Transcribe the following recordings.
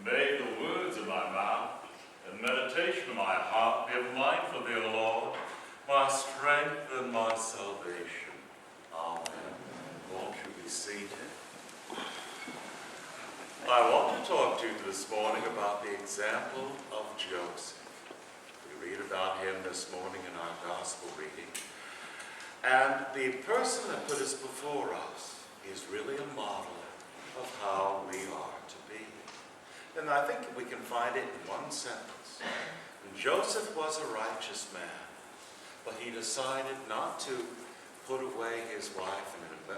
May the words of my mouth and meditation of my heart be of mindful, dear Lord, my strength and my salvation. Amen. Won't you be seated? I want to talk to you this morning about the example of Joseph. We read about him this morning in our gospel reading. And the person that put us before us is really a model of how we are to be. And I think we can find it in one sentence. And Joseph was a righteous man, but he decided not to put away his wife.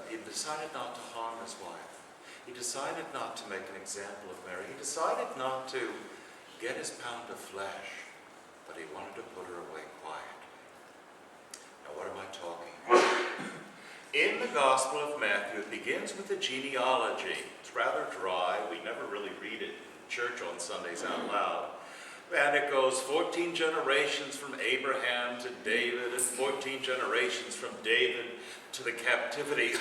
He decided not to harm his wife. He decided not to make an example of Mary. He decided not to get his pound of flesh, but he wanted to put her away quiet. Now, what am I talking about? In the Gospel of Matthew, it begins with a genealogy. It's rather dry. We never really read it in church on Sundays out loud. And it goes 14 generations from Abraham to David, and 14 generations from David to the captivity,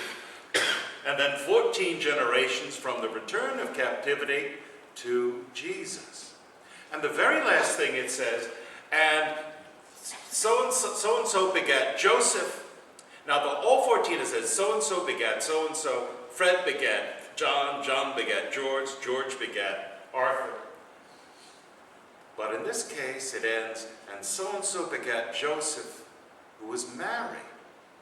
and then 14 generations from the return of captivity to Jesus. And the very last thing it says, and so-and-so begat Joseph. Now, all 14 it says, so-and-so begat so-and-so, Fred begat John, John begat George, George begat Arthur. But in this case, it ends, and so-and-so begat Joseph, who was married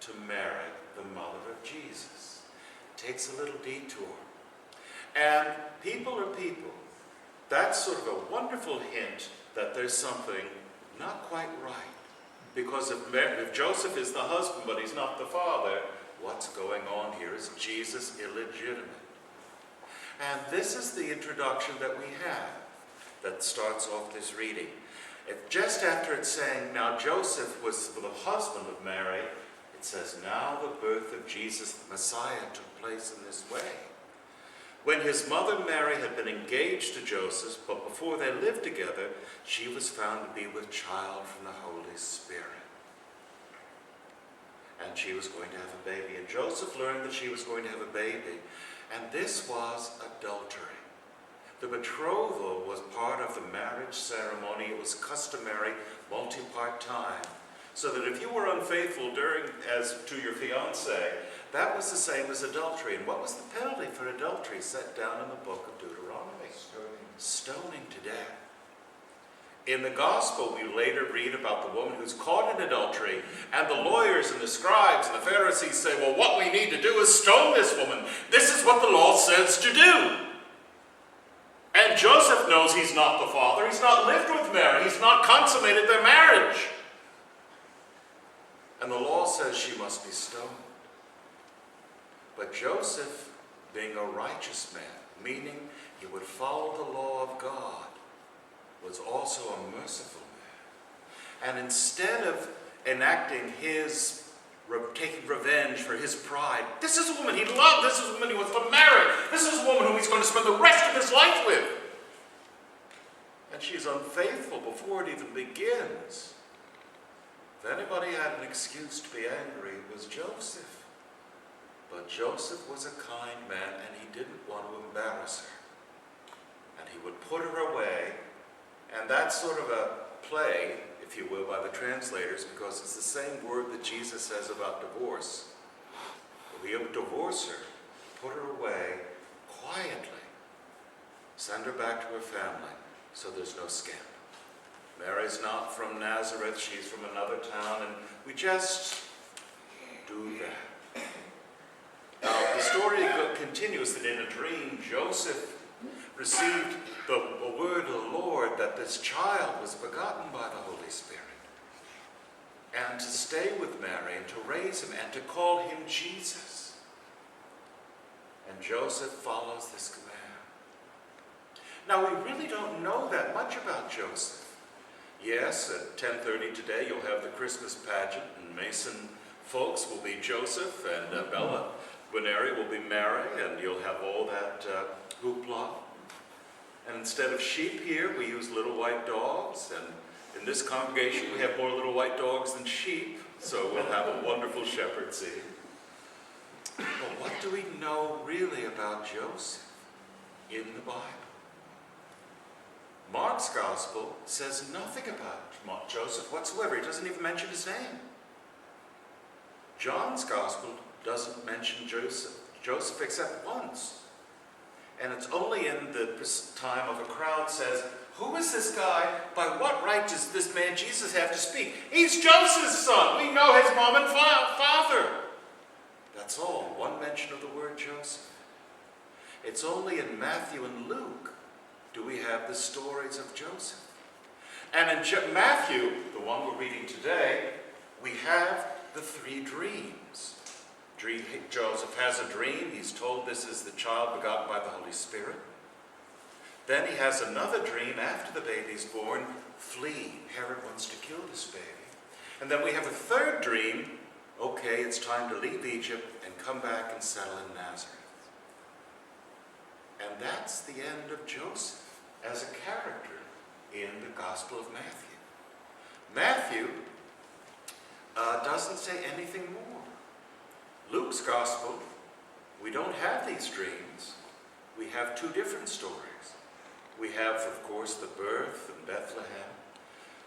to Mary, the mother of Jesus. It takes a little detour. And people are people. That's sort of a wonderful hint that there's something not quite right. Because if Joseph is the husband, but he's not the father, what's going on here? Is Jesus illegitimate? And this is the introduction that we have that starts off this reading. Just after it's saying, now Joseph was the husband of Mary, it says, now the birth of Jesus, the Messiah, took place in this way. When his mother Mary had been engaged to Joseph, but before they lived together, she was found to be with child from the Holy Spirit. And she was going to have a baby. And Joseph learned that she was going to have a baby. And this was adultery. The betrothal was part of the marriage ceremony. It was customary, multi-part time. So that if you were unfaithful as to your fiancé, that was the same as adultery. And what was the penalty for adultery set down in the book of Deuteronomy? Stoning to death. In the gospel, we later read about the woman who's caught in adultery, and the lawyers and the scribes and the Pharisees say, well, what we need to do is stone this woman. This is what the law says to do. And Joseph knows he's not the father. He's not lived with Mary. He's not consummated their marriage. And the law says she must be stoned. But Joseph, being a righteous man, meaning he would follow the law of God, was also a merciful man. And instead of enacting taking revenge for his pride, this is a woman he loved, this is a woman he wants to marry, this is a woman who he's going to spend the rest of his life with. And she's unfaithful before it even begins. If anybody had an excuse to be angry, it was Joseph. But Joseph was a kind man, and he didn't want to embarrass her. And he would put her away, and that's sort of a play, if you will, by the translators, because it's the same word that Jesus says about divorce. We would divorce her, put her away quietly, send her back to her family, so there's no scandal. Mary's not from Nazareth, she's from another town, and we just do that. Now, the story continues that in a dream, Joseph received a word of the Lord that this child was begotten by the Holy Spirit. And to stay with Mary and to raise him and to call him Jesus. And Joseph follows this command. Now, we really don't know that much about Joseph. Yes, at 10:30 today, you'll have the Christmas pageant, and Mason folks will be Joseph, and Bella Winery will be Mary, and you'll have all that hoopla. And instead of sheep here, we use little white dogs, and in this congregation, we have more little white dogs than sheep, so we'll have a wonderful shepherd scene. But what do we know really about Joseph in the Bible? Mark's gospel says nothing about Joseph whatsoever. He doesn't even mention his name. John's gospel doesn't mention Joseph except once. And it's only in the time of a crowd says, who is this guy? By what right does this man Jesus have to speak? He's Joseph's son. We know his mom and father. That's all. One mention of the word Joseph. It's only in Matthew and Luke do we have the stories of Joseph. And in Matthew, the one we're reading today, we have the three dreams. Joseph has a dream. He's told this is the child begotten by the Holy Spirit. Then he has another dream after the baby's born. Flee. Herod wants to kill this baby. And then we have a third dream. Okay, it's time to leave Egypt and come back and settle in Nazareth. And that's the end of Joseph as a character in the Gospel of Matthew. Matthew doesn't say anything more. Luke's Gospel, we don't have these dreams. We have two different stories. We have, of course, the birth in Bethlehem.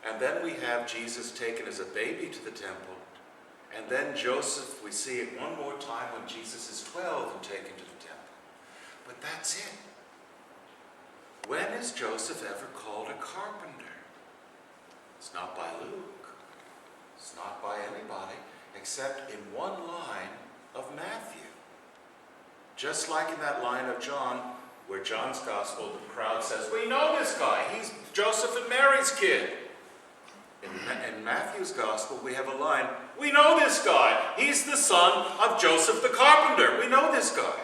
And then we have Jesus taken as a baby to the temple. And then Joseph, we see it one more time when Jesus is 12 and taken to the temple. But that's it. When is Joseph ever called a carpenter? It's not by Luke. It's not by anybody except in one line of Matthew. Just like in that line of John, where John's gospel, the crowd says, we know this guy. He's Joseph and Mary's kid. In Matthew's gospel, we have a line, we know this guy. He's the son of Joseph the carpenter. We know this guy.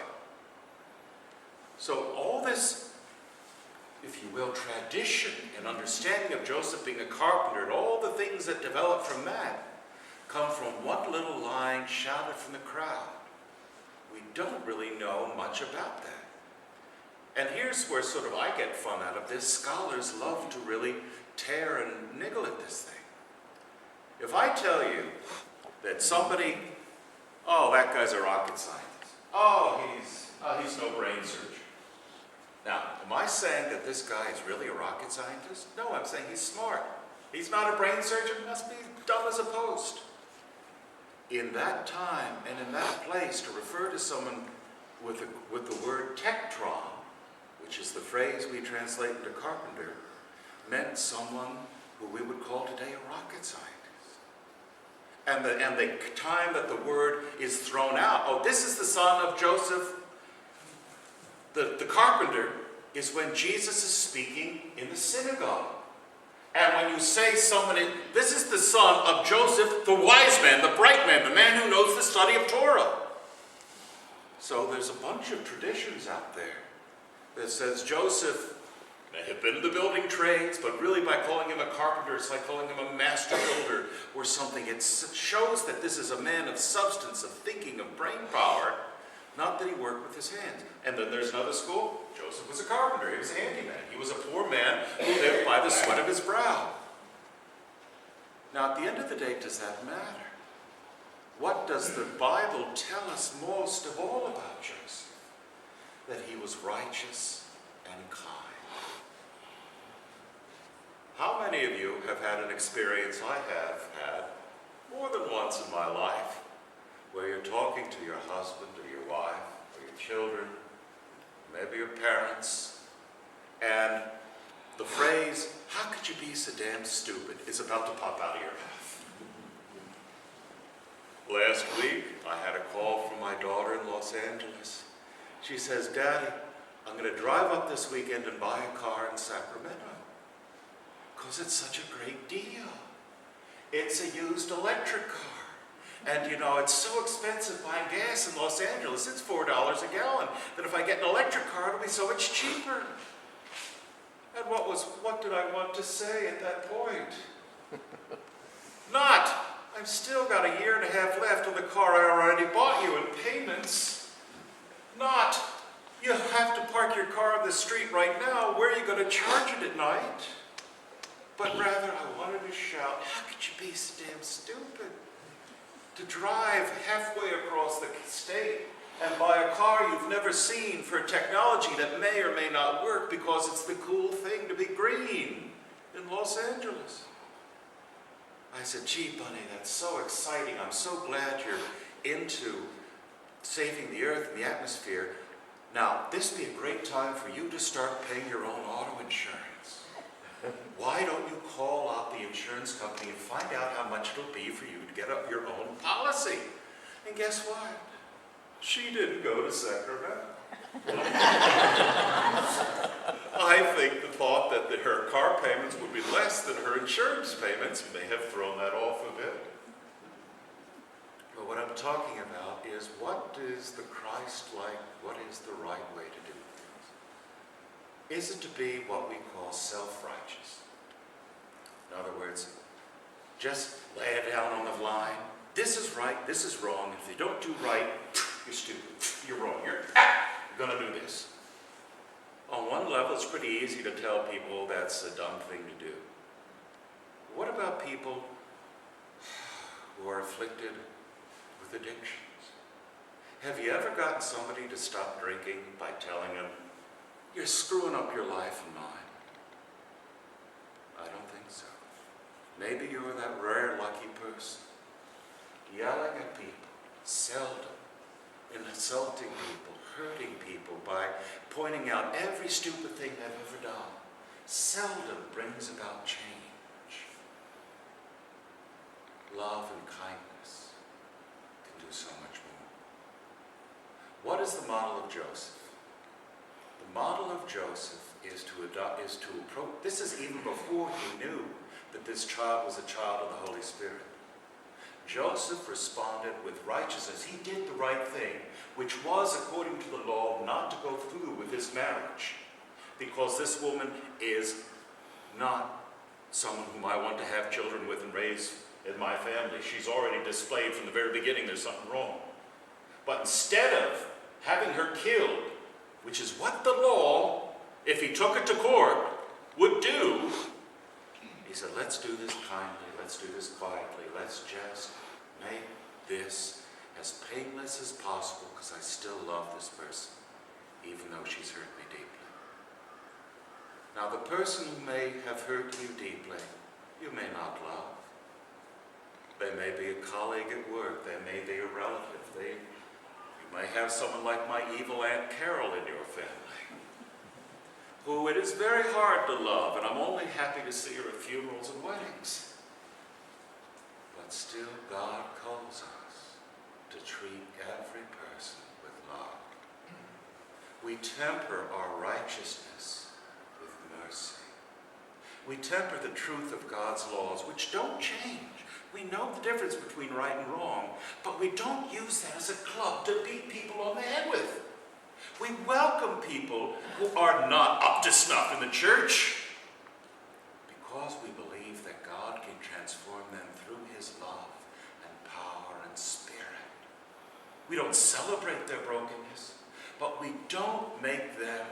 So all this, if you will, tradition and understanding of Joseph being a carpenter and all the things that develop from that come from one little line shouted from the crowd. We don't really know much about that. And here's where sort of I get fun out of this. Scholars love to really tear and niggle at this thing. If I tell you that somebody, oh, that guy's a rocket scientist. Oh, he's no brain surgeon. Now, am I saying that this guy is really a rocket scientist? No, I'm saying he's smart. He's not a brain surgeon, must be dumb as a post. In that time and in that place, to refer to someone with the word tektron, which is the phrase we translate into carpenter, meant someone who we would call today a rocket scientist. And the time that the word is thrown out, oh, this is the son of Joseph, the carpenter, is when Jesus is speaking in the synagogue. And when you say this is the son of Joseph, the wise man, the bright man, the man who knows the study of Torah. So there's a bunch of traditions out there that says Joseph may have been in the building trades, but really by calling him a carpenter, it's like calling him a master builder or something. It shows that this is a man of substance, of thinking, of brain power, not that he worked with his hands. And then there's another school. Joseph was a carpenter. He was a handyman. He was a poor man who lived by the sweat of his brow. Now, at the end of the day, does that matter? What does the Bible tell us most of all about Joseph? That he was righteous and kind. How many of you have had an experience I have had more than once in my life where you're talking to your husband or your wife or your children, maybe your parents, and the phrase, how could you be so damn stupid, is about to pop out of your mouth. Last week, I had a call from my daughter in Los Angeles. She says, Daddy, I'm going to drive up this weekend and buy a car in Sacramento because it's such a great deal. It's a used electric car. And you know, it's so expensive buying gas in Los Angeles. It's $4 a gallon. That if I get an electric car, it'll be so much cheaper. And what did I want to say at that point? Not, I've still got a year and a half left on the car I already bought you in payments. Not, you have to park your car on the street right now. Where are you going to charge it at night? But rather, I wanted to shout, how could you be so damn stupid? To drive halfway across the state and buy a car you've never seen for technology that may or may not work because it's the cool thing to be green in Los Angeles. I said, gee, Bunny, that's so exciting. I'm so glad you're into saving the earth and the atmosphere. Now, this would be a great time for you to start paying your own auto insurance. Why don't you call up the insurance company and find out how much it'll be for you to get up your own policy? And guess what? She didn't go to Sacramento. I think the thought that her car payments would be less than her insurance payments may have thrown that off a bit. But what I'm talking about is, what is the Christ-like, what is the right way to do things? Is it to be what we call self-righteous? In other words, just lay it down on the line. This is right, this is wrong. If you don't do right, you're stupid, you're wrong, you're gonna do this. On one level, it's pretty easy to tell people that's a dumb thing to do. What about people who are afflicted with addictions? Have you ever gotten somebody to stop drinking by telling them, you're screwing up your life and mine? I don't think so. Maybe you're that rare lucky person, yelling at people, seldom, insulting people, hurting people by pointing out every stupid thing they've ever done, seldom brings about change. Love and kindness can do so much more. What is the model of Joseph? The model of Joseph is to approach, this is even before he knew that this child was a child of the Holy Spirit. Joseph responded with righteousness. He did the right thing, which was, according to the law, not to go through with his marriage, because this woman is not someone whom I want to have children with and raise in my family. She's already displayed from the very beginning there's something wrong. But instead of having her killed, which is what the law, if he took it to court, would do, he said, let's do this kindly, let's do this quietly, let's just make this as painless as possible, because I still love this person, even though she's hurt me deeply. Now, the person who may have hurt you deeply, you may not love. They may be a colleague at work, they may be a relative, you may have someone like my evil Aunt Carol in your family, who it is very hard to love, and I'm only happy to see her at funerals and weddings. But still, God calls us to treat every person with love. We temper our righteousness with mercy. We temper the truth of God's laws, which don't change. We know the difference between right and wrong, but we don't use that as a club to beat people on the head with. We welcome people who are not up to snuff in the church, because we believe that God can transform them through his love and power and spirit. We don't celebrate their brokenness, but we don't make them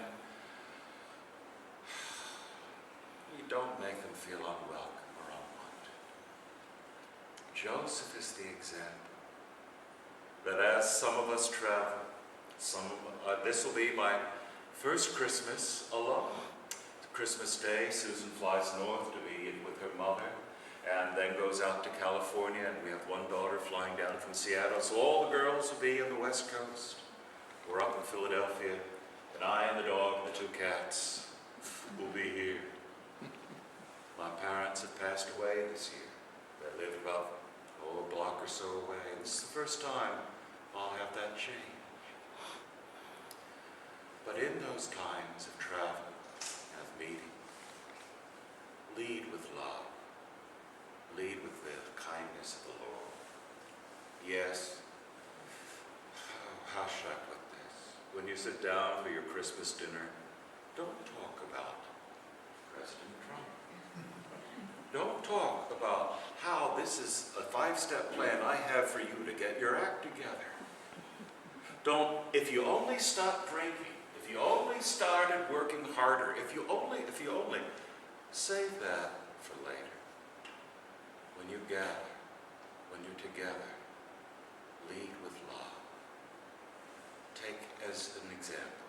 feel unwelcome or unwanted. Joseph is the example that as some of us travel, this will be my first Christmas alone. Christmas Day, Susan flies north to be with her mother, and then goes out to California, and we have one daughter flying down from Seattle. So all the girls will be on the West Coast. We're up in Philadelphia, and I and the dog and the two cats will be here. My parents have passed away this year. They lived about a block or so away. And this is the first time I'll have that change. But in those times of travel and of meeting, lead with love. Lead with the kindness of the Lord. Yes, how should I put this? When you sit down for your Christmas dinner, don't talk about President Trump. Don't talk about how this is a 5-step plan I have for you to get your act together. If you only stopped drinking, if you only started working harder, if you only, save that for later. When you gather, when you're together, lead with love. take as an example.